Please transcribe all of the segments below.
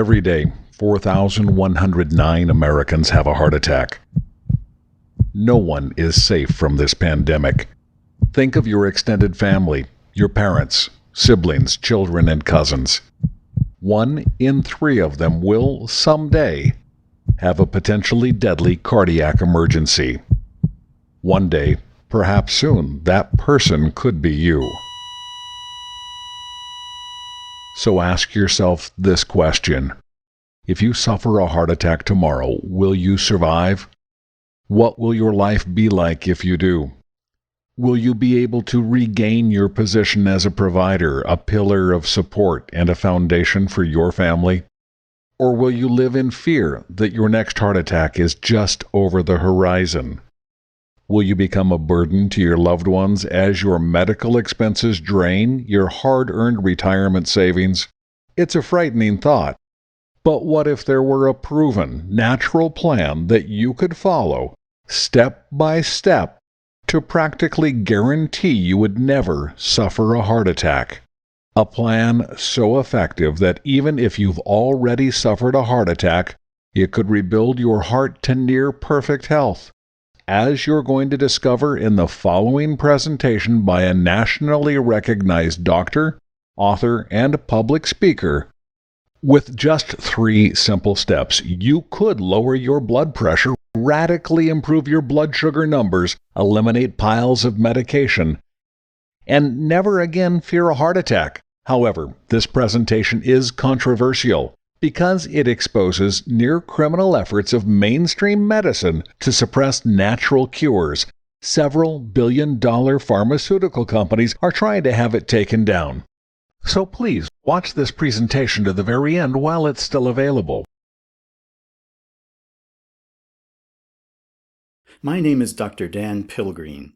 Every day, 4,109 Americans have a heart attack. No one is safe from this pandemic. Think of your extended family, your parents, siblings, children, and cousins. 1 in 3 of them will, someday, have a potentially deadly cardiac emergency. One day, perhaps soon, that person could be you. So ask yourself this question. If you suffer a heart attack tomorrow, will you survive? What will your life be like if you do? Will you be able to regain your position as a provider, a pillar of support, and a foundation for your family? Or will you live in fear that your next heart attack is just over the horizon? Will you become a burden to your loved ones as your medical expenses drain your hard-earned retirement savings? It's a frightening thought. But what if there were a proven, natural plan that you could follow, step by step, to practically guarantee you would never suffer a heart attack? A plan so effective that even if you've already suffered a heart attack, it could rebuild your heart to near perfect health, as you're going to discover in the following presentation by a nationally recognized doctor, author, and public speaker. With just 3 simple steps, you could lower your blood pressure, radically improve your blood sugar numbers, eliminate piles of medication, and never again fear a heart attack. However, this presentation is controversial because it exposes near-criminal efforts of mainstream medicine to suppress natural cures. Several billion-dollar pharmaceutical companies are trying to have it taken down. So please, watch this presentation to the very end while it's still available. My name is Dr. Dan Pilgreen.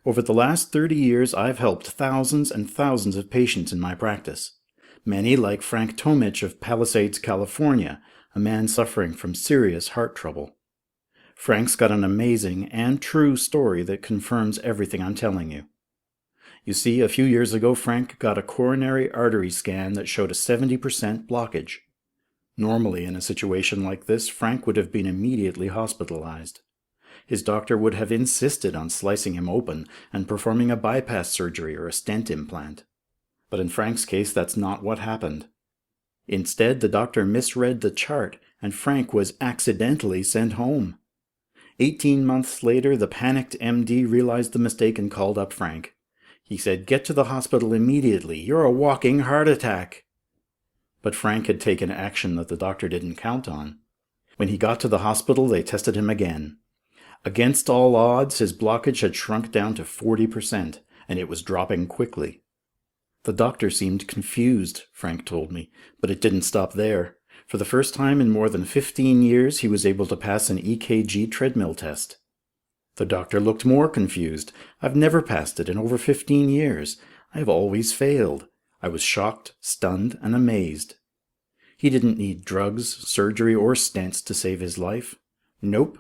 Over the last 30 years, I've helped thousands and thousands of patients in my practice. Many like Frank Tomich of Palisades, California, a man suffering from serious heart trouble. Frank's got an amazing and true story that confirms everything I'm telling you. You see, a few years ago, Frank got a coronary artery scan that showed a 70% blockage. Normally, in a situation like this, Frank would have been immediately hospitalized. His doctor would have insisted on slicing him open and performing a bypass surgery or a stent implant. But in Frank's case, that's not what happened. Instead, the doctor misread the chart, and Frank was accidentally sent home. 18 months later, the panicked MD realized the mistake and called up Frank. He said, "Get to the hospital immediately. You're a walking heart attack." But Frank had taken action that the doctor didn't count on. When he got to the hospital, they tested him again. Against all odds, his blockage had shrunk down to 40%, and it was dropping quickly. The doctor seemed confused, Frank told me, but it didn't stop there. For the first time in more than 15 years, he was able to pass an EKG treadmill test. The doctor looked more confused. "I've never passed it in over 15 years. I've always failed." I was shocked, stunned, and amazed. He didn't need drugs, surgery, or stents to save his life. Nope.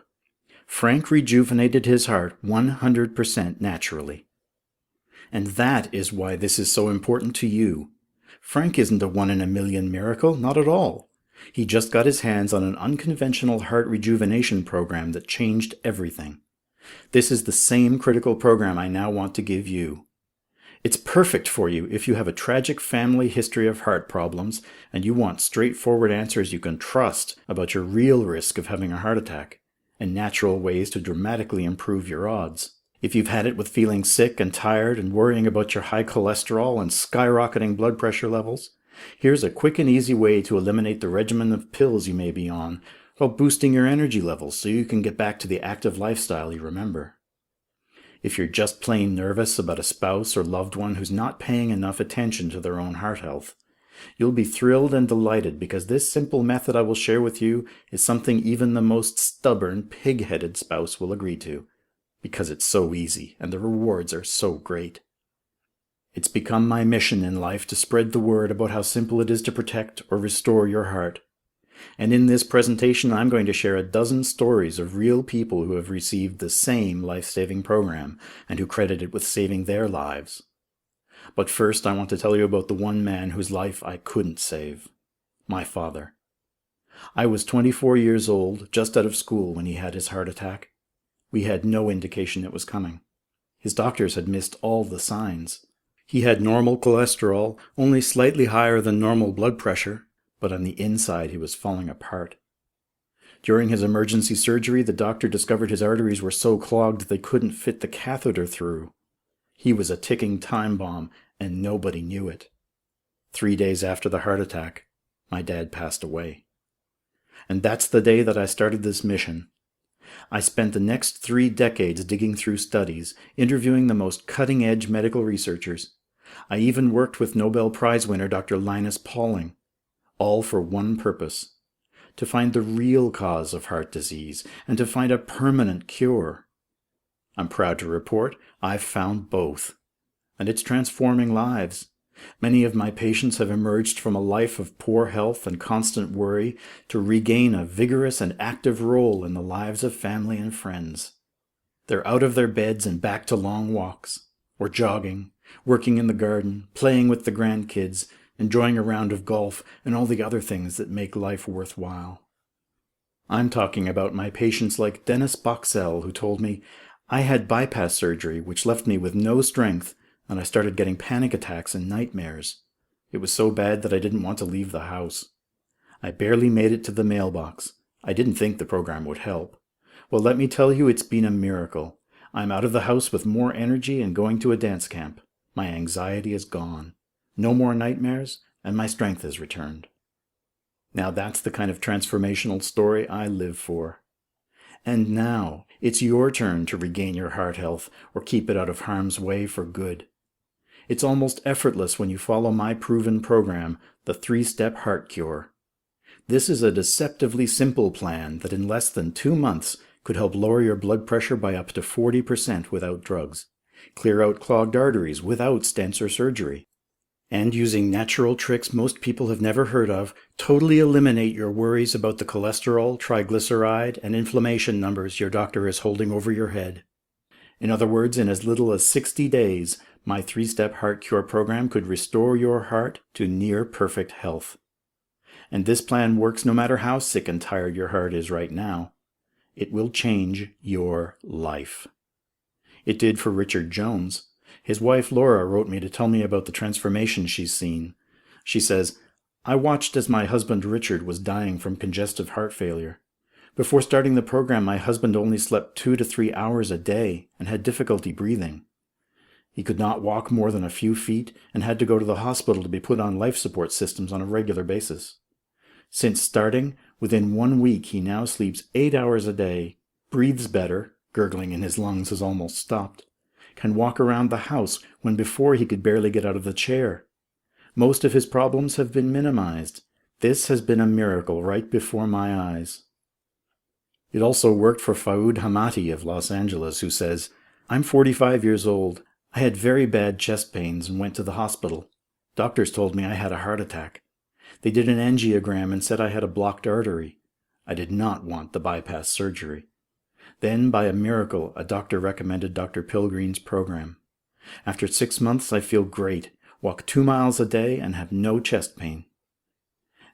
Frank rejuvenated his heart 100% naturally. And that is why this is so important to you. Frank isn't a 1-in-a-million miracle, not at all. He just got his hands on an unconventional heart rejuvenation program that changed everything. This is the same critical program I now want to give you. It's perfect for you if you have a tragic family history of heart problems and you want straightforward answers you can trust about your real risk of having a heart attack, and natural ways to dramatically improve your odds. If you've had it with feeling sick and tired and worrying about your high cholesterol and skyrocketing blood pressure levels, here's a quick and easy way to eliminate the regimen of pills you may be on while boosting your energy levels so you can get back to the active lifestyle you remember. If you're just plain nervous about a spouse or loved one who's not paying enough attention to their own heart health, you'll be thrilled and delighted because this simple method I will share with you is something even the most stubborn, pig-headed spouse will agree to, because it's so easy and the rewards are so great. It's become my mission in life to spread the word about how simple it is to protect or restore your heart. And in this presentation, I'm going to share a dozen stories of real people who have received the same life-saving program and who credit it with saving their lives. But first, I want to tell you about the one man whose life I couldn't save. My father. I was 24 years old, just out of school, when he had his heart attack. We had no indication it was coming. His doctors had missed all the signs. He had normal cholesterol, only slightly higher than normal blood pressure, but on the inside he was falling apart. During his emergency surgery, the doctor discovered his arteries were so clogged they couldn't fit the catheter through. He was a ticking time bomb, and nobody knew it. 3 days after the heart attack, my dad passed away. And that's the day that I started this mission. I spent the next 3 decades digging through studies, interviewing the most cutting-edge medical researchers. I even worked with Nobel Prize winner Dr. Linus Pauling, all for one purpose: to find the real cause of heart disease and to find a permanent cure. I'm proud to report I've found both, and it's transforming lives. Many of my patients have emerged from a life of poor health and constant worry to regain a vigorous and active role in the lives of family and friends. They're out of their beds and back to long walks, or jogging, working in the garden, playing with the grandkids, enjoying a round of golf, and all the other things that make life worthwhile. I'm talking about my patients like Dennis Boxell, who told me, "I had bypass surgery, which left me with no strength, and I started getting panic attacks and nightmares. It was so bad that I didn't want to leave the house. I barely made it to the mailbox. I didn't think the program would help. Well, let me tell you, it's been a miracle. I'm out of the house with more energy and going to a dance camp. My anxiety is gone. No more nightmares, and my strength has returned." Now that's the kind of transformational story I live for. And now, it's your turn to regain your heart health or keep it out of harm's way for good. It's almost effortless when you follow my proven program, the 3-Step Heart Cure. This is a deceptively simple plan that in less than 2 months could help lower your blood pressure by up to 40% without drugs, clear out clogged arteries without stents or surgery, and using natural tricks most people have never heard of, totally eliminate your worries about the cholesterol, triglyceride, and inflammation numbers your doctor is holding over your head. In other words, in as little as 60 days, my 3-Step Heart Cure program could restore your heart to near perfect health. And this plan works no matter how sick and tired your heart is right now. It will change your life. It did for Richard Jones. His wife Laura wrote me to tell me about the transformation she's seen. She says, "I watched as my husband Richard was dying from congestive heart failure. Before starting the program, my husband only slept 2 to 3 hours a day and had difficulty breathing. He could not walk more than a few feet and had to go to the hospital to be put on life support systems on a regular basis. Since starting, within 1 week he now sleeps 8 hours a day, breathes better, gurgling in his lungs has almost stopped, can walk around the house when before he could barely get out of the chair. Most of his problems have been minimized. This has been a miracle right before my eyes." It also worked for Faoud Hamati of Los Angeles, who says, "I'm 45 years old. I had very bad chest pains and went to the hospital. Doctors told me I had a heart attack. They did an angiogram and said I had a blocked artery. I did not want the bypass surgery. Then, by a miracle, a doctor recommended Dr. Pilgreen's program. After 6 months, I feel great, walk 2 miles a day, and have no chest pain."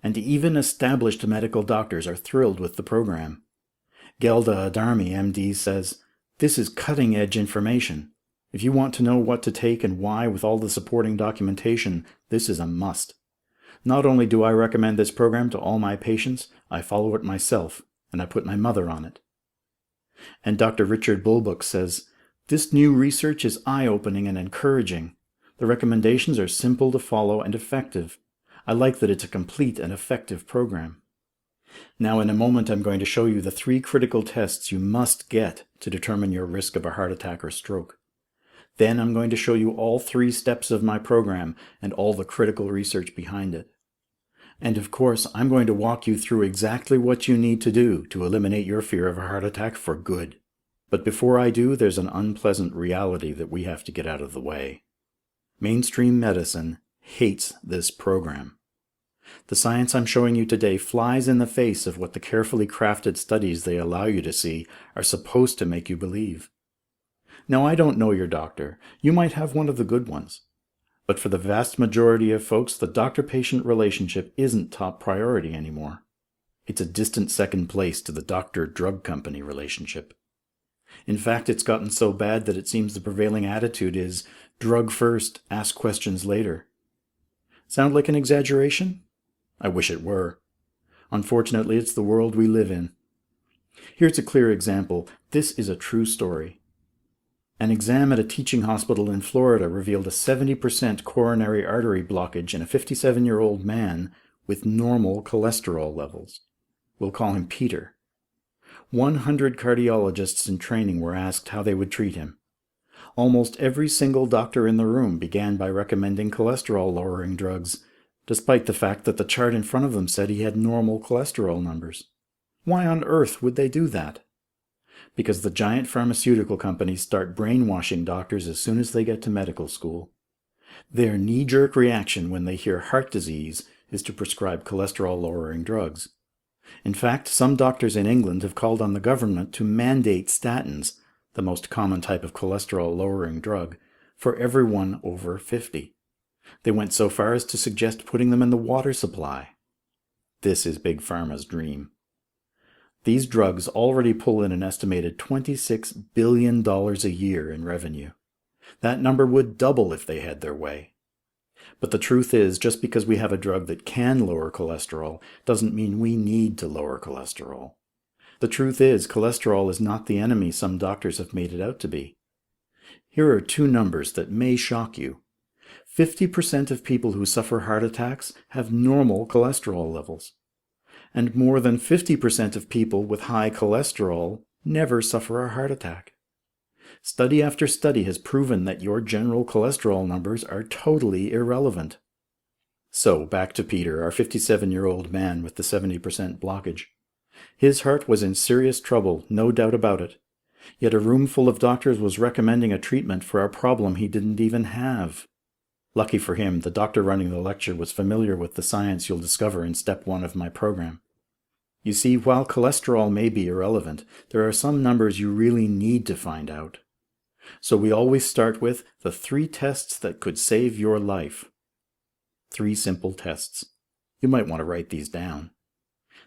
And even established medical doctors are thrilled with the program. Gelda Adarmi, MD, says, "This is cutting-edge information. If you want to know what to take and why with all the supporting documentation, this is a must. Not only do I recommend this program to all my patients, I follow it myself, and I put my mother on it." And Dr. Richard Bulbuck says, "This new research is eye-opening and encouraging. The recommendations are simple to follow and effective. I like that it's a complete and effective program." Now, in a moment, I'm going to show you the 3 critical tests you must get to determine your risk of a heart attack or stroke. Then I'm going to show you all 3 steps of my program and all the critical research behind it. And of course, I'm going to walk you through exactly what you need to do to eliminate your fear of a heart attack for good. But before I do, there's an unpleasant reality that we have to get out of the way. Mainstream medicine hates this program. The science I'm showing you today flies in the face of what the carefully crafted studies they allow you to see are supposed to make you believe. Now, I don't know your doctor. You might have one of the good ones. But for the vast majority of folks, the doctor-patient relationship isn't top priority anymore. It's a distant second place to the doctor-drug company relationship. In fact, it's gotten so bad that it seems the prevailing attitude is drug first, ask questions later. Sound like an exaggeration? I wish it were. Unfortunately, it's the world we live in. Here's a clear example. This is a true story. An exam at a teaching hospital in Florida revealed a 70% coronary artery blockage in a 57-year-old man with normal cholesterol levels. We'll call him Peter. 100 cardiologists in training were asked how they would treat him. Almost every single doctor in the room began by recommending cholesterol-lowering drugs, despite the fact that the chart in front of them said he had normal cholesterol numbers. Why on earth would they do that? Because the giant pharmaceutical companies start brainwashing doctors as soon as they get to medical school. Their knee-jerk reaction when they hear heart disease is to prescribe cholesterol-lowering drugs. In fact, some doctors in England have called on the government to mandate statins, the most common type of cholesterol-lowering drug, for everyone over 50. They went so far as to suggest putting them in the water supply. This is Big Pharma's dream. These drugs already pull in an estimated $26 billion a year in revenue. That number would double if they had their way. But the truth is, just because we have a drug that can lower cholesterol doesn't mean we need to lower cholesterol. The truth is, cholesterol is not the enemy some doctors have made it out to be. Here are two numbers that may shock you. 50% of people who suffer heart attacks have normal cholesterol levels. And more than 50% of people with high cholesterol never suffer a heart attack. Study after study has proven that your general cholesterol numbers are totally irrelevant. So, back to Peter, our 57-year-old man with the 70% blockage. His heart was in serious trouble, no doubt about it. Yet a room full of doctors was recommending a treatment for a problem he didn't even have. Lucky for him, the doctor running the lecture was familiar with the science you'll discover in step 1 of my program. You see, while cholesterol may be irrelevant, there are some numbers you really need to find out. So we always start with the 3 tests that could save your life. 3 simple tests. You might want to write these down.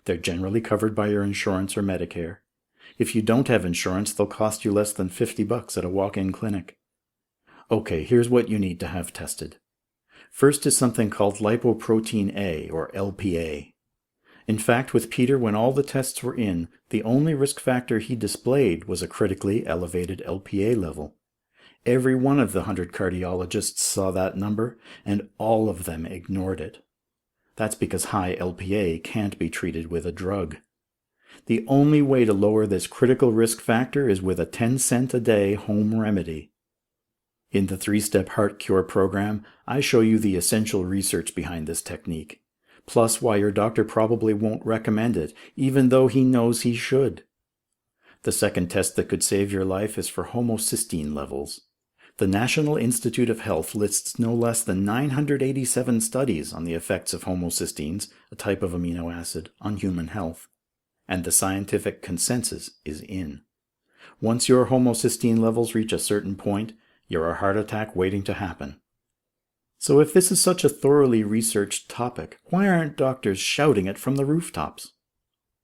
They're generally covered by your insurance or Medicare. If you don't have insurance, they'll cost you less than $50 at a walk-in clinic. Okay, here's what you need to have tested. First is something called lipoprotein A, or LPA. In fact, with Peter, when all the tests were in, the only risk factor he displayed was a critically elevated LPA level. Every one of the 100 cardiologists saw that number, and all of them ignored it. That's because high LPA can't be treated with a drug. The only way to lower this critical risk factor is with a 10-cent a day home remedy. In the 3-step heart cure program, I show you the essential research behind this technique, plus why your doctor probably won't recommend it, even though he knows he should. The second test that could save your life is for homocysteine levels. The National Institute of Health lists no less than 987 studies on the effects of homocysteines, a type of amino acid, on human health. And the scientific consensus is in. Once your homocysteine levels reach a certain point, you're a heart attack waiting to happen. So if this is such a thoroughly researched topic, why aren't doctors shouting it from the rooftops?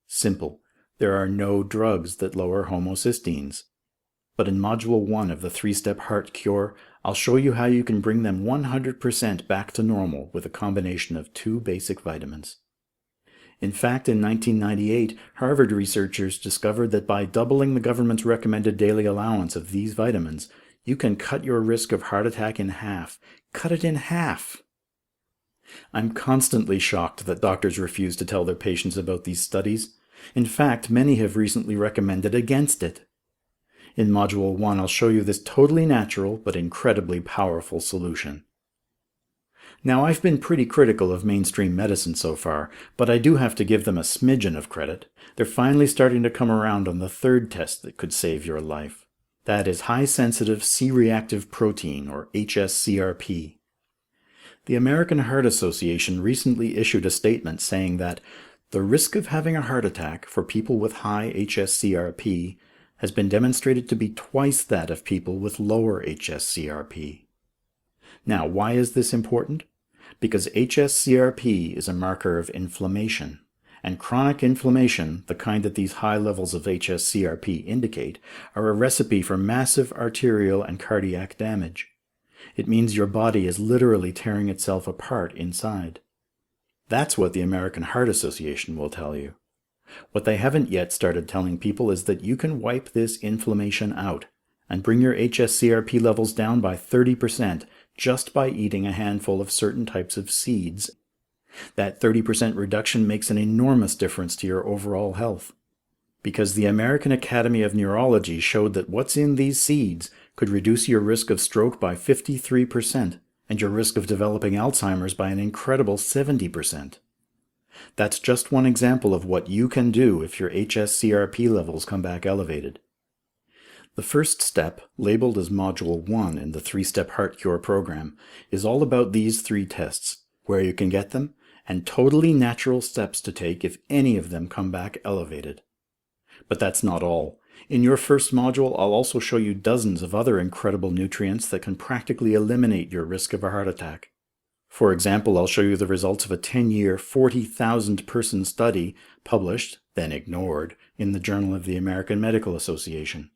Simple. There are no drugs that lower homocysteines. But in Module 1 of the 3-step heart cure, I'll show you how you can bring them 100% back to normal with a combination of 2 basic vitamins. In fact, in 1998, Harvard researchers discovered that by doubling the government's recommended daily allowance of these vitamins, you can cut your risk of heart attack in half. Cut it in half! I'm constantly shocked that doctors refuse to tell their patients about these studies. In fact, many have recently recommended against it. In Module 1, I'll show you this totally natural but incredibly powerful solution. Now, I've been pretty critical of mainstream medicine so far, but I do have to give them a smidgen of credit. They're finally starting to come around on the 3rd test that could save your life. That is high-sensitive C-reactive protein, or hsCRP. The American Heart Association recently issued a statement saying that the risk of having a heart attack for people with high hsCRP has been demonstrated to be twice that of people with lower hsCRP. Now, why is this important? Because hsCRP is a marker of inflammation, And chronic inflammation, the kind that these high levels of hsCRP indicate, are a recipe for massive arterial and cardiac damage. It means your body is literally tearing itself apart inside. That's what the American Heart Association will tell you. What they haven't yet started telling people is that you can wipe this inflammation out and bring your hsCRP levels down by 30% just by eating a handful of certain types of seeds. That 30% reduction makes an enormous difference to your overall health. Because the American Academy of Neurology showed that what's in these seeds could reduce your risk of stroke by 53% and your risk of developing Alzheimer's by an incredible 70%. That's just one example of what you can do if your hsCRP levels come back elevated. The first step, labeled as Module 1 in the 3-Step Heart Cure program, is all about these 3 tests, where you can get them, and totally natural steps to take if any of them come back elevated. But that's not all. In your first module, I'll also show you dozens of other incredible nutrients that can practically eliminate your risk of a heart attack. For example, I'll show you the results of a 10-year, 40,000-person study published, then ignored, in the Journal of the American Medical Association.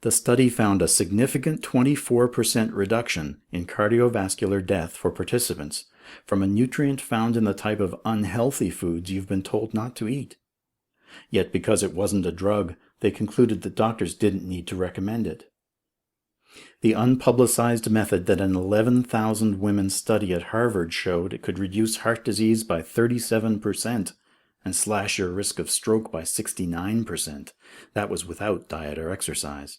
The study found a significant 24% reduction in cardiovascular death for participants from a nutrient found in the type of unhealthy foods you've been told not to eat. Yet because it wasn't a drug, they concluded that doctors didn't need to recommend it. The unpublicized method that an 11,000 women study at Harvard showed it could reduce heart disease by 37% and slash your risk of stroke by 69%. That was without diet or exercise.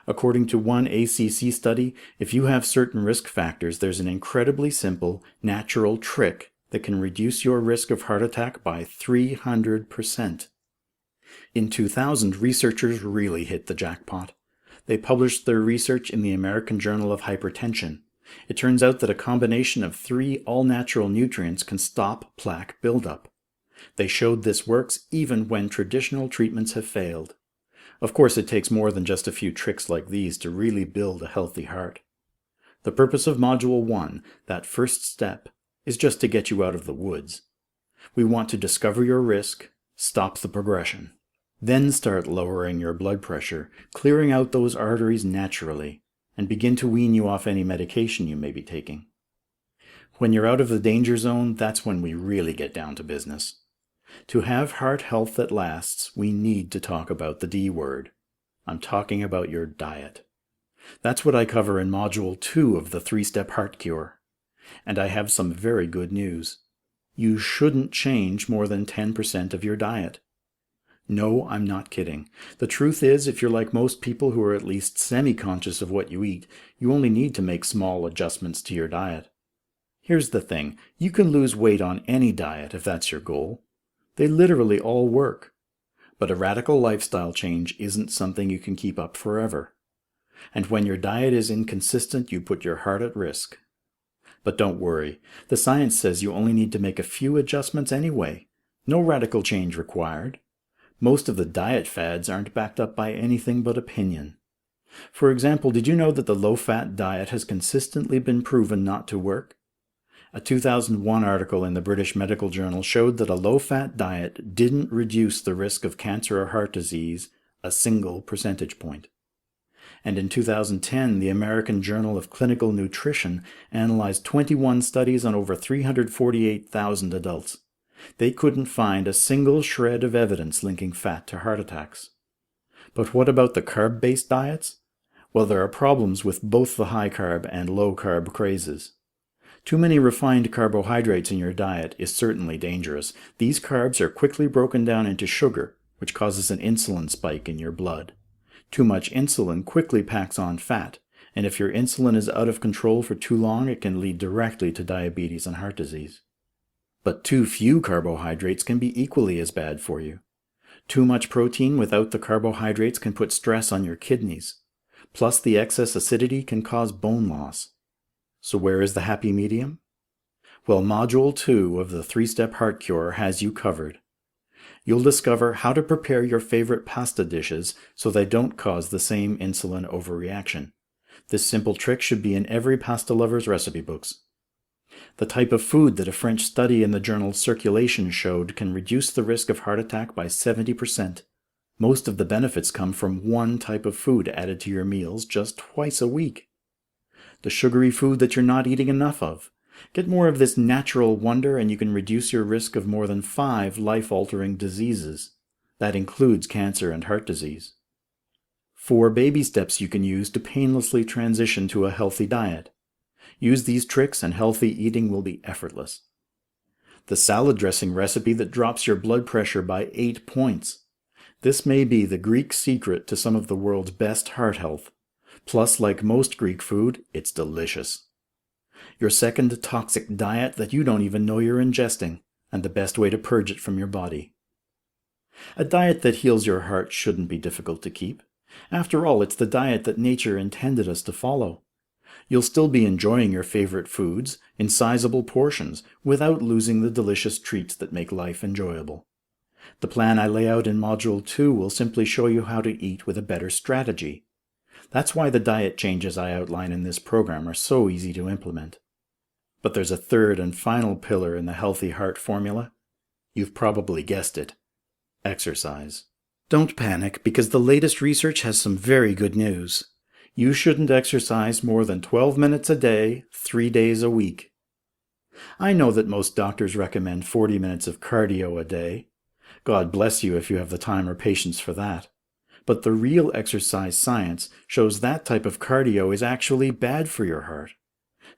According to one ACC study, if you have certain risk factors, there's an incredibly simple, natural trick that can reduce your risk of heart attack by 300%. In 2000, researchers really hit the jackpot. They published their research in the American Journal of Hypertension. It turns out that a combination of 3 all-natural nutrients can stop plaque buildup. They showed this works even when traditional treatments have failed. Of course, it takes more than just a few tricks like these to really build a healthy heart. The purpose of Module 1, that first step, is just to get you out of the woods. We want to discover your risk, stop the progression. Then start lowering your blood pressure, clearing out those arteries naturally, and begin to wean you off any medication you may be taking. When you're out of the danger zone, that's when we really get down to business. To have heart health that lasts, we need to talk about the D word. I'm talking about your diet. That's what I cover in Module 2 of the 3-Step Heart Cure. And I have some very good news. You shouldn't change more than 10% of your diet. No, I'm not kidding. The truth is, if you're like most people who are at least semi-conscious of what you eat, you only need to make small adjustments to your diet. Here's the thing. You can lose weight on any diet if that's your goal. They literally all work. But a radical lifestyle change isn't something you can keep up forever. And when your diet is inconsistent, you put your heart at risk. But don't worry. The science says you only need to make a few adjustments anyway. No radical change required. Most of the diet fads aren't backed up by anything but opinion. For example, did you know that the low-fat diet has consistently been proven not to work? A 2001 article in the British Medical Journal showed that a low-fat diet didn't reduce the risk of cancer or heart disease a single percentage point. And in 2010, the American Journal of Clinical Nutrition analyzed 21 studies on over 348,000 adults. They couldn't find a single shred of evidence linking fat to heart attacks. But what about the carb-based diets? Well, there are problems with both the high-carb and low-carb crazes. Too many refined carbohydrates in your diet is certainly dangerous. These carbs are quickly broken down into sugar, which causes an insulin spike in your blood. Too much insulin quickly packs on fat, and if your insulin is out of control for too long, it can lead directly to diabetes and heart disease. But too few carbohydrates can be equally as bad for you. Too much protein without the carbohydrates can put stress on your kidneys. Plus, the excess acidity can cause bone loss. So where is the happy medium? Well, Module 2 of the 3-Step Heart Cure has you covered. You'll discover how to prepare your favorite pasta dishes so they don't cause the same insulin overreaction. This simple trick should be in every pasta lover's recipe books. The type of food that a French study in the journal Circulation showed can reduce the risk of heart attack by 70%. Most of the benefits come from one type of food added to your meals just twice a week. The sugary food that you're not eating enough of. Get more of this natural wonder and you can reduce your risk of more than 5 life-altering diseases. That includes cancer and heart disease. 4 baby steps you can use to painlessly transition to a healthy diet. Use these tricks and healthy eating will be effortless. The salad dressing recipe that drops your blood pressure by 8 points. This may be the Greek secret to some of the world's best heart health. Plus, like most Greek food, it's delicious. Your second toxic diet that you don't even know you're ingesting, and the best way to purge it from your body. A diet that heals your heart shouldn't be difficult to keep. After all, it's the diet that nature intended us to follow. You'll still be enjoying your favorite foods in sizable portions without losing the delicious treats that make life enjoyable. The plan I lay out in Module 2 will simply show you how to eat with a better strategy. That's why the diet changes I outline in this program are so easy to implement. But there's a third and final pillar in the healthy heart formula. You've probably guessed it. Exercise. Don't panic, because the latest research has some very good news. You shouldn't exercise more than 12 minutes a day, 3 days a week. I know that most doctors recommend 40 minutes of cardio a day. God bless you if you have the time or patience for that. But the real exercise science shows that type of cardio is actually bad for your heart.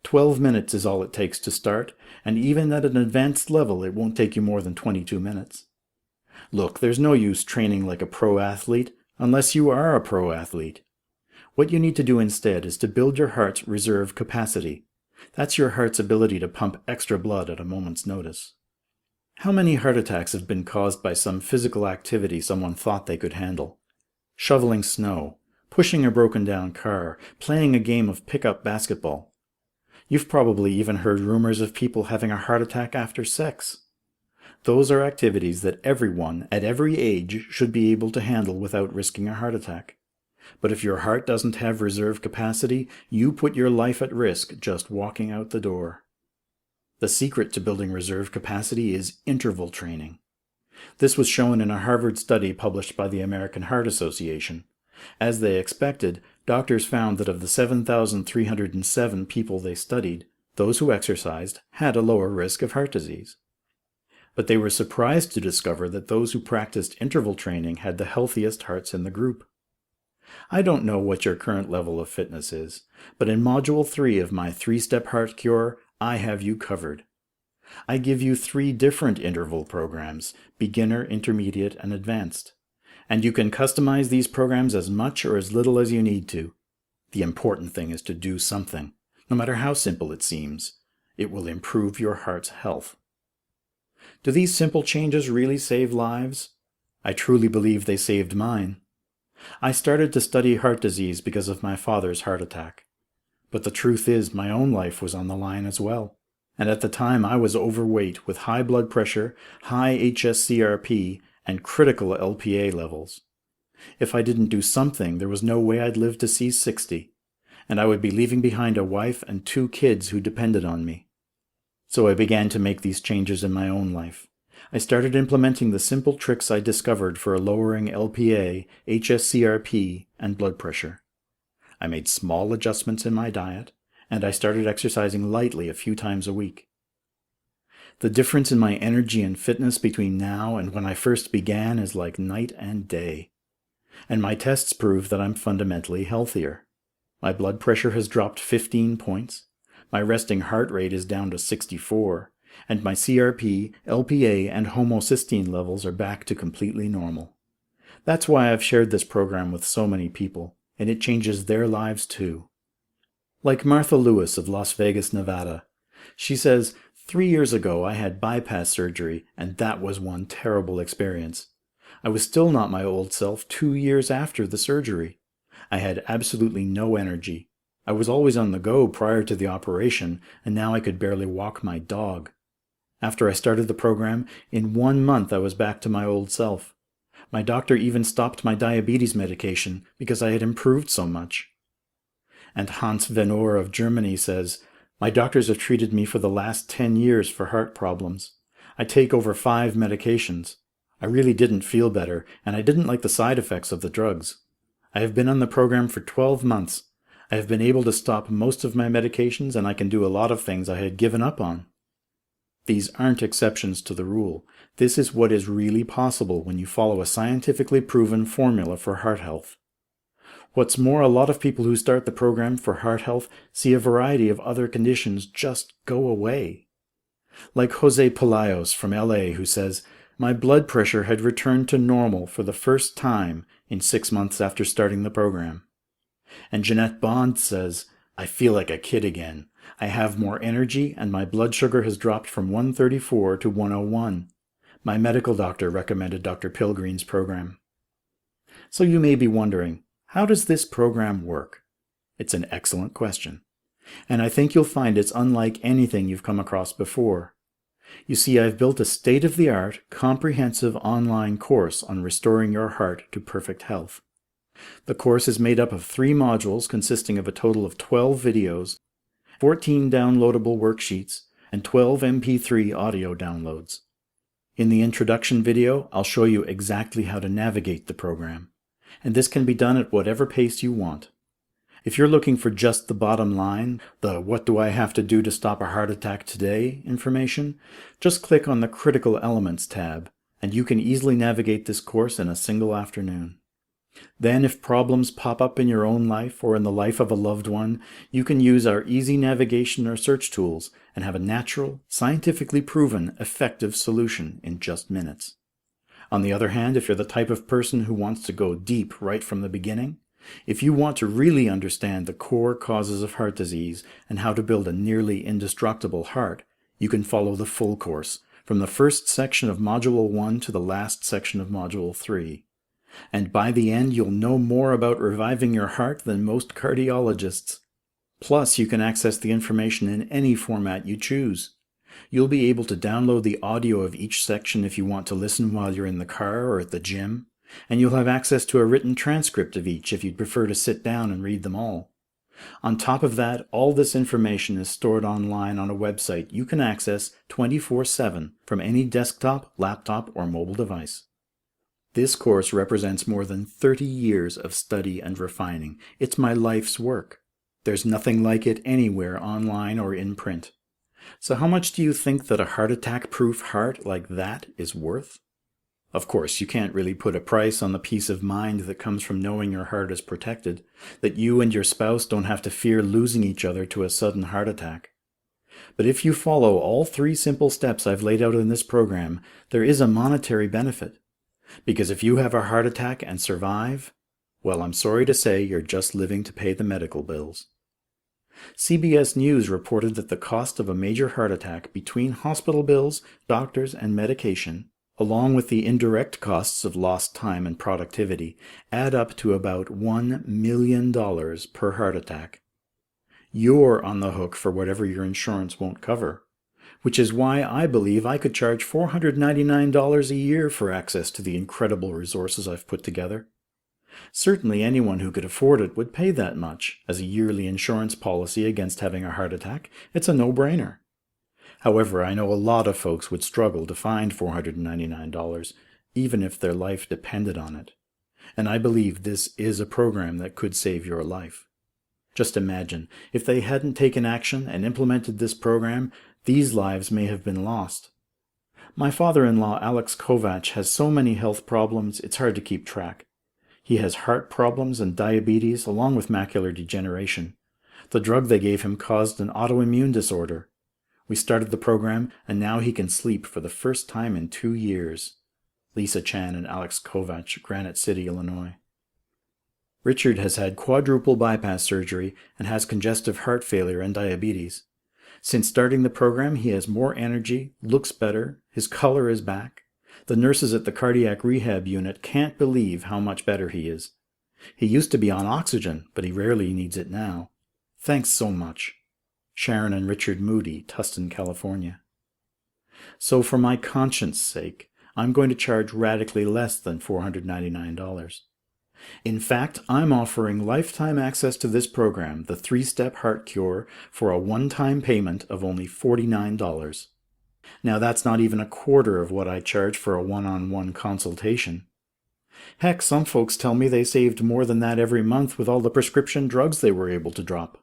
12 minutes is all it takes to start, and even at an advanced level, it won't take you more than 22 minutes. Look, there's no use training like a pro athlete unless you are a pro athlete. What you need to do instead is to build your heart's reserve capacity. That's your heart's ability to pump extra blood at a moment's notice. How many heart attacks have been caused by some physical activity someone thought they could handle? Shoveling snow, pushing a broken-down car, playing a game of pickup basketball. You've probably even heard rumors of people having a heart attack after sex. Those are activities that everyone, at every age, should be able to handle without risking a heart attack. But if your heart doesn't have reserve capacity, you put your life at risk just walking out the door. The secret to building reserve capacity is interval training. This was shown in a Harvard study published by the American Heart Association. As they expected, doctors found that of the 7,307 people they studied, those who exercised had a lower risk of heart disease. But they were surprised to discover that those who practiced interval training had the healthiest hearts in the group. I don't know what your current level of fitness is, but in Module 3 of my 3-Step Heart Cure, I have you covered. I give you 3 different interval programs, beginner, intermediate, and advanced. And you can customize these programs as much or as little as you need to. The important thing is to do something, no matter how simple it seems. It will improve your heart's health. Do these simple changes really save lives? I truly believe they saved mine. I started to study heart disease because of my father's heart attack. But the truth is, my own life was on the line as well. And at the time I was overweight with high blood pressure, high hsCRP, and critical LPA levels. If I didn't do something, there was no way I'd live to see 60, and I would be leaving behind a wife and 2 kids who depended on me. So I began to make these changes in my own life. I started implementing the simple tricks I discovered for lowering LPA, hsCRP, and blood pressure. I made small adjustments in my diet, and I started exercising lightly a few times a week. The difference in my energy and fitness between now and when I first began is like night and day. And my tests prove that I'm fundamentally healthier. My blood pressure has dropped 15 points. My resting heart rate is down to 64, and my CRP, LPA, and homocysteine levels are back to completely normal. That's why I've shared this program with so many people, and it changes their lives too. Like Martha Lewis of Las Vegas, Nevada. She says, 3 years ago I had bypass surgery, and that was one terrible experience. I was still not my old self 2 years after the surgery. I had absolutely no energy. I was always on the go prior to the operation, and now I could barely walk my dog. After I started the program, in 1 month I was back to my old self. My doctor even stopped my diabetes medication because I had improved so much. And Hans Venor of Germany says, My doctors have treated me for the last 10 years for heart problems. I take over 5 medications. I really didn't feel better, and I didn't like the side effects of the drugs. I have been on the program for 12 months. I have been able to stop most of my medications, and I can do a lot of things I had given up on. These aren't exceptions to the rule. This is what is really possible when you follow a scientifically proven formula for heart health. What's more, a lot of people who start the program for heart health see a variety of other conditions just go away. Like Jose Pelayo's from LA, who says, "My blood pressure had returned to normal for the first time in 6 months after starting the program." And Jeanette Bond says, "I feel like a kid again. I have more energy and my blood sugar has dropped from 134 to 101. My medical doctor recommended Dr. Pilgreen's program." So you may be wondering, how does this program work? It's an excellent question. And I think you'll find it's unlike anything you've come across before. You see, I've built a state-of-the-art, comprehensive online course on restoring your heart to perfect health. The course is made up of 3 modules consisting of a total of 12 videos, 14 downloadable worksheets, and 12 MP3 audio downloads. In the introduction video, I'll show you exactly how to navigate the program. And this can be done at whatever pace you want. If you're looking for just the bottom line, the "what do I have to do to stop a heart attack today" information, just click on the Critical Elements tab, and you can easily navigate this course in a single afternoon. Then, if problems pop up in your own life or in the life of a loved one, you can use our easy navigation or search tools and have a natural, scientifically proven, effective solution in just minutes. On the other hand, if you're the type of person who wants to go deep right from the beginning, if you want to really understand the core causes of heart disease and how to build a nearly indestructible heart, you can follow the full course, from the first section of Module 1 to the last section of Module 3. And by the end, you'll know more about reviving your heart than most cardiologists. Plus, you can access the information in any format you choose. You'll be able to download the audio of each section if you want to listen while you're in the car or at the gym, and you'll have access to a written transcript of each if you'd prefer to sit down and read them all. On top of that, all this information is stored online on a website you can access 24/7 from any desktop, laptop, or mobile device. This course represents more than 30 years of study and refining. It's my life's work. There's nothing like it anywhere online or in print. So how much do you think that a heart attack-proof heart like that is worth? Of course, you can't really put a price on the peace of mind that comes from knowing your heart is protected, that you and your spouse don't have to fear losing each other to a sudden heart attack. But if you follow all 3 simple steps I've laid out in this program, there is a monetary benefit. Because if you have a heart attack and survive, well, I'm sorry to say you're just living to pay the medical bills. CBS News reported that the cost of a major heart attack between hospital bills, doctors, and medication, along with the indirect costs of lost time and productivity, add up to about $1 million per heart attack. You're on the hook for whatever your insurance won't cover, which is why I believe I could charge $499 a year for access to the incredible resources I've put together. Certainly anyone who could afford it would pay that much as a yearly insurance policy against having a heart attack. It's a no-brainer. However, I know a lot of folks would struggle to find $499, even if their life depended on it. And I believe this is a program that could save your life. Just imagine, if they hadn't taken action and implemented this program, these lives may have been lost. My father-in-law, Alex Kovach, has so many health problems, it's hard to keep track. He has heart problems and diabetes, along with macular degeneration. The drug they gave him caused an autoimmune disorder. We started the program, and now he can sleep for the first time in 2 years. Lisa Chan and Alex Kovach, Granite City, Illinois. Richard has had quadruple bypass surgery and has congestive heart failure and diabetes. Since starting the program, he has more energy, looks better, his color is back. The nurses at the cardiac rehab unit can't believe how much better he is. He used to be on oxygen, but he rarely needs it now. Thanks so much. Sharon and Richard Moody, Tustin, California. So for my conscience sake, I'm going to charge radically less than $499. In fact, I'm offering lifetime access to this program, the 3-Step Heart Cure, for a one-time payment of only $49. Now that's not even a quarter of what I charge for a one-on-one consultation. Heck, some folks tell me they saved more than that every month with all the prescription drugs they were able to drop.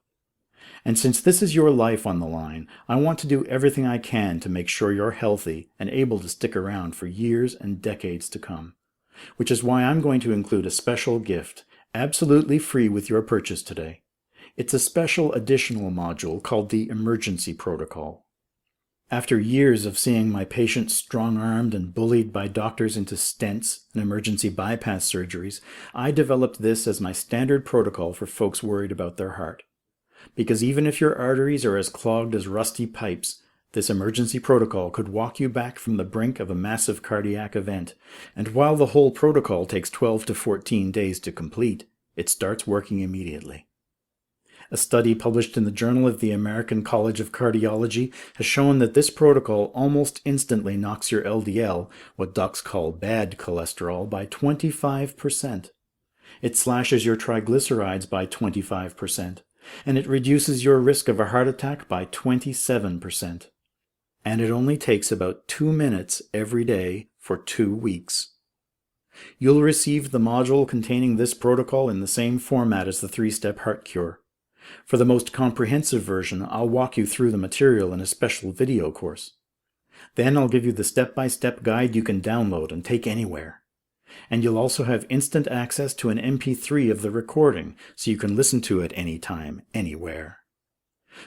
And since this is your life on the line, I want to do everything I can to make sure you're healthy and able to stick around for years and decades to come. Which is why I'm going to include a special gift, absolutely free with your purchase today. It's a special additional module called the Emergency Protocol. After years of seeing my patients strong-armed and bullied by doctors into stents and emergency bypass surgeries, I developed this as my standard protocol for folks worried about their heart. Because even if your arteries are as clogged as rusty pipes, this emergency protocol could walk you back from the brink of a massive cardiac event, and while the whole protocol takes 12 to 14 days to complete, it starts working immediately. A study published in the Journal of the American College of Cardiology has shown that this protocol almost instantly knocks your LDL, what docs call bad cholesterol, by 25%. It slashes your triglycerides by 25%, and it reduces your risk of a heart attack by 27%. And it only takes about 2 minutes every day for 2 weeks. You'll receive the module containing this protocol in the same format as the 3-Step Heart Cure. For the most comprehensive version, I'll walk you through the material in a special video course. Then I'll give you the step-by-step guide you can download and take anywhere. And you'll also have instant access to an MP3 of the recording, so you can listen to it anytime, anywhere.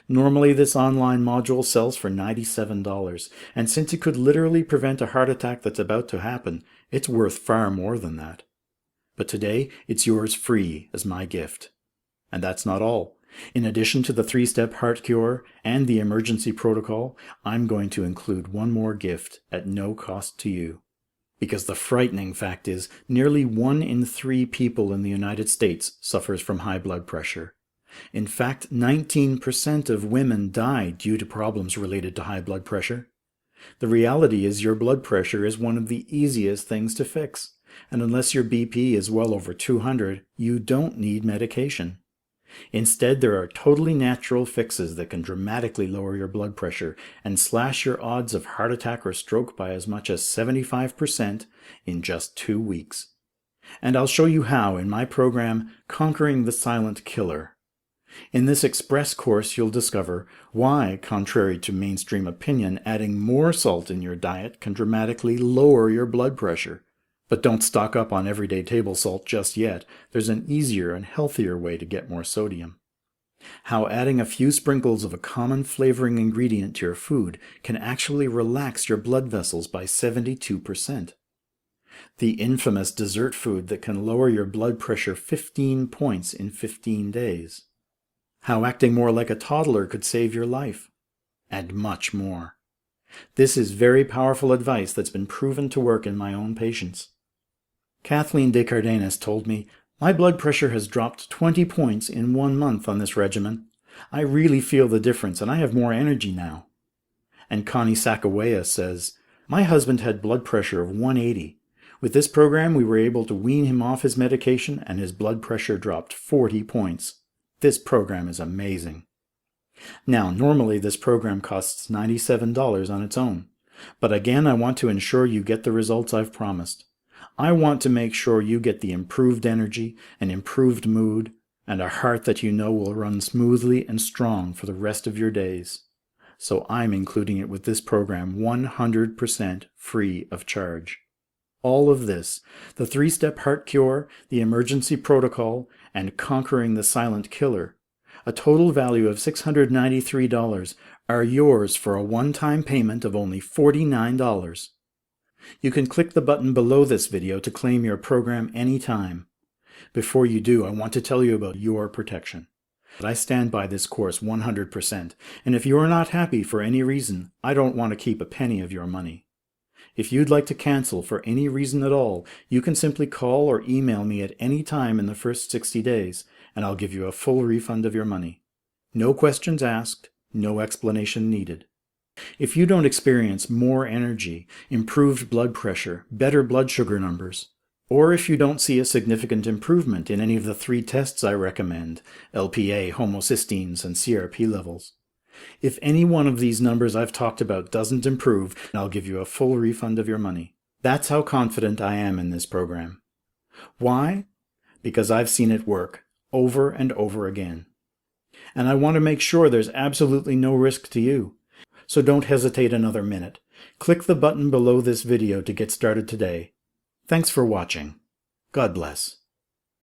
Normally, this online module sells for $97, and since it could literally prevent a heart attack that's about to happen, it's worth far more than that. But today, it's yours free as my gift. And that's not all. In addition to the 3-Step Heart Cure and the Emergency Protocol, I'm going to include one more gift at no cost to you. Because the frightening fact is, nearly 1 in 3 people in the United States suffers from high blood pressure. In fact, 19% of women die due to problems related to high blood pressure. The reality is your blood pressure is one of the easiest things to fix, and unless your BP is well over 200, you don't need medication. Instead, there are totally natural fixes that can dramatically lower your blood pressure and slash your odds of heart attack or stroke by as much as 75% in just 2 weeks. And I'll show you how in my program, Conquering the Silent Killer. In this express course, you'll discover why, contrary to mainstream opinion, adding more salt in your diet can dramatically lower your blood pressure. But don't stock up on everyday table salt just yet. There's an easier and healthier way to get more sodium. How adding a few sprinkles of a common flavoring ingredient to your food can actually relax your blood vessels by 72%. The infamous dessert food that can lower your blood pressure 15 points in 15 days. How acting more like a toddler could save your life. And much more. This is very powerful advice that's been proven to work in my own patients. Kathleen Descardenas told me, "My blood pressure has dropped 20 points in 1 month on this regimen. I really feel the difference and I have more energy now." And Connie Sakawaya says, "My husband had blood pressure of 180. With this program, we were able to wean him off his medication and his blood pressure dropped 40 points. This program is amazing." Now, normally this program costs $97 on its own. But again, I want to ensure you get the results I've promised. I want to make sure you get the improved energy, an improved mood, and a heart that you know will run smoothly and strong for the rest of your days. So I'm including it with this program 100% free of charge. All of this, the 3-Step Heart Cure, the Emergency Protocol, and Conquering the Silent Killer, a total value of $693, are yours for a one-time payment of only $49. You can click the button below this video to claim your program anytime. Before you do, I want to tell you about your protection. I stand by this course 100%, and if you are not happy for any reason, I don't want to keep a penny of your money. If you'd like to cancel for any reason at all, you can simply call or email me at any time in the first 60 days, and I'll give you a full refund of your money. No questions asked, no explanation needed. If you don't experience more energy, improved blood pressure, better blood sugar numbers, Or if you don't see a significant improvement in any of the 3 tests I recommend, LPA, homocysteines, and CRP levels. If any one of these numbers I've talked about doesn't improve, I'll give you a full refund of your money. That's how confident I am in this program. Why? Because I've seen it work over and over again. And I want to make sure there's absolutely no risk to you. So don't hesitate another minute. Click the button below this video to get started today. Thanks for watching. God bless.